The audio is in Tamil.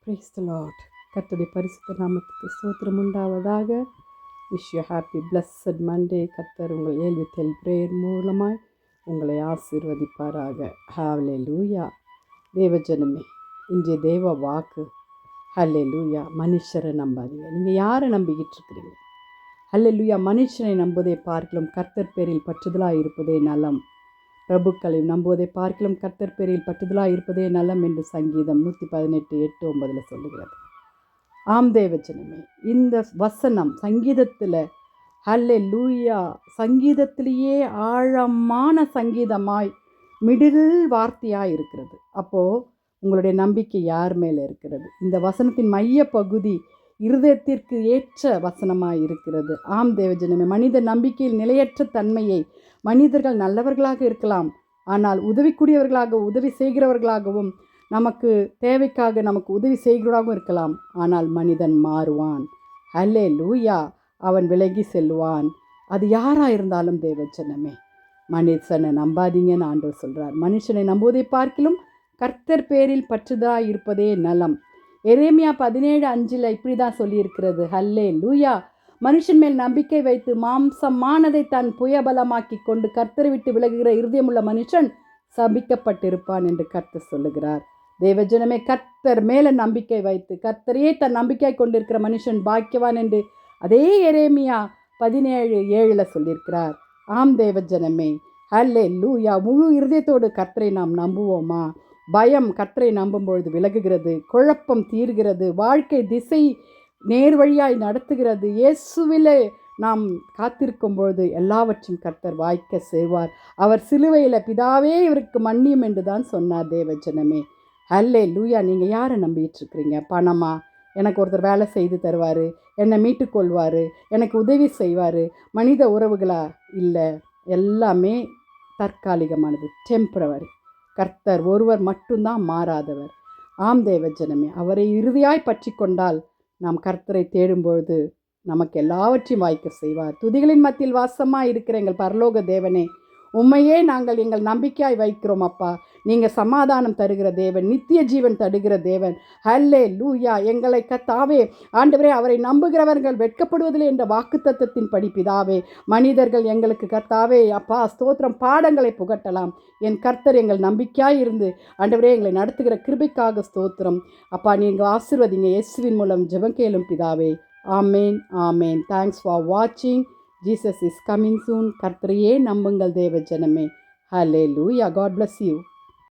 Praise the Lord. கர்த்தருடைய பரிசுத்த நாமத்துக்கு ஸ்தோத்திரம் உண்டாவதாக. Wish you happy blessed Monday. கர்த்தர் உங்கள் ஏல்வித்தல் பிரேயர் மூலமாய் உங்களை ஆசீர்வதிப்பாராக. ஹல்லேலூயா. தேவஜனமே, இன்றைய தேவ வாக்கு ஹல்லேலூயா. மனுஷரை நம்பாதீங்க. நீங்கள் யாரை நம்பிக்கிட்டு இருக்கிறீங்க? ஹல்லேலூயா. மனுஷனை நம்புவதை பார்க்கலாம் கர்த்தர் பேரில் பற்றுதலாக இருப்பதே நலம். பிரபுக்களை நம்புவதை பார்க்கலாம் கர்த்தர் பேரில் பற்றுதலாக இருப்பதே நலம் என்று சங்கீதம் 118:8-9 சொல்லுகிறது. ஆம் தேவஜனமே, இந்த வசனம் சங்கீதத்தில் ஹல்லேலூயா, சங்கீதத்திலேயே ஆழமான சங்கீதமாய் மிடில் வார்த்தையாக இருக்கிறது. அப்போது உங்களுடைய நம்பிக்கை யார் மேலே இருக்கிறது? இந்த வசனத்தின் மைய பகுதி இருதயத்திற்கு ஏற்ற வசனமாக இருக்கிறது. ஆம் தேவஜனமே, மனித நம்பிக்கையில் நிலையற்ற தன்மையை, மனிதர்கள் நல்லவர்களாக இருக்கலாம், ஆனால் உதவி செய்கிறவர்களாகவும் நமக்கு தேவைக்காக நமக்கு உதவி செய்கிறவராகவும் இருக்கலாம். ஆனால் மனிதன் மாறுவான். ஹல்லேலூயா. அவன் விலகி செல்வான். அது யாராக இருந்தாலும் தேவஜனமே, மனுஷனை நம்பாதீங்கன்னு ஆண்டவர் சொல்கிறார். மனுஷனை நம்புவதை பார்க்கிலும் கர்த்தர் பேரில் பற்றுதா இருப்பதே நலம். எரேமியா 17:5 இப்படி தான் சொல்லியிருக்கிறது. ஹல்லேலூயா. மனுஷன் மேல் நம்பிக்கை வைத்து மாம்சமானதை தன் புயபலமாக்கி கொண்டு கர்த்தரை விட்டு விலகுகிற இருதயமுள்ள மனுஷன் சபிக்கப்பட்டிருப்பான் என்று கர்த்தர் சொல்லுகிறார். தேவஜனமே, கர்த்தர் மேலே நம்பிக்கை வைத்து கர்த்தரையே தன் நம்பிக்கை கொண்டிருக்கிற மனுஷன் பாக்கியவான் என்று அதே எரேமியா 17:7 சொல்லியிருக்கிறார். ஆம் தேவஜனமே, ஹல்லேலூயா. முழு இருதயத்தோடு கர்த்தரை நாம் நம்புவோமா? பயம் கர்த்தரை நம்பும் பொழுது விலகுகிறது, குழப்பம் தீர்கிறது, வாழ்க்கை திசை நேர் வழியாய் நடத்துகிறது. இயேசுவிலே நாம் காத்திருக்கும் பொழுது எல்லாவற்றையும் கர்த்தர் வாய்க்க செய்வார். அவர் சிலுவையில் பிதாவே இவருக்கு மன்னியும் என்று தான் சொன்னார். தேவஜனமே, ஹல்லேலூயா. நீங்கள் யாரை நம்பிட்டு இருக்கிறீங்க? பணமா? எனக்கு ஒருத்தர் வேலை செய்து தருவார், என்னை மீட்டுக்கொள்வார், எனக்கு உதவி செய்வார். மனித உறவுகளா? இல்லை, எல்லாமே தற்காலிகமானது, டெம்பரவரி. கர்த்தர் ஒருவர் மட்டும்தான் மாறாதவர். ஆம் தேவஜனமே, அவரை இறுதியாய் பற்றி கொண்டால் நாம் கர்த்தரை தேடும்பொழுது நமக்கு எல்லாவற்றையும் வாய்க்க செய்வார். துதிகளின் மத்தியில் வாசமாக இருக்கிற எங்கள் பரலோக தேவனே, உம்மையே நாங்கள் எங்கள் நம்பிக்கையாய் வைக்கிறோம் அப்பா. நீங்கள் சமாதானம் தருகிற தேவன், நித்திய ஜீவன் தருகிற தேவன். ஹல்லேலூயா. எங்களை கர்த்தாவே, ஆண்டவரே, அவரை நம்புகிறவர்கள் வெட்கப்படுவதில்லை என்ற வாக்குத்தத்தத்தின் படி பிதாவே, மனிதர்கள் எங்களுக்கு கர்த்தாவே அப்பா ஸ்தோத்திரம் பாடங்களை புகட்டலாம். என் கர்த்தர் எங்கள் நம்பிக்கையாய் இருந்து ஆண்டவரே எங்களை நடத்துகிற கிருபைக்காக ஸ்தோத்திரம் அப்பா. நீங்கள் ஆசீர்வதிங்க. இயேசுவின் மூலம் ஜெபம் கேளும் பிதாவே. ஆமேன், ஆமேன். தேங்க்ஸ் ஃபார் வாட்சிங். Jesus is coming soon. கர்த்தரையே நம்புங்கள் தேவஜனமே. ஹல்லேலூயா. God bless you.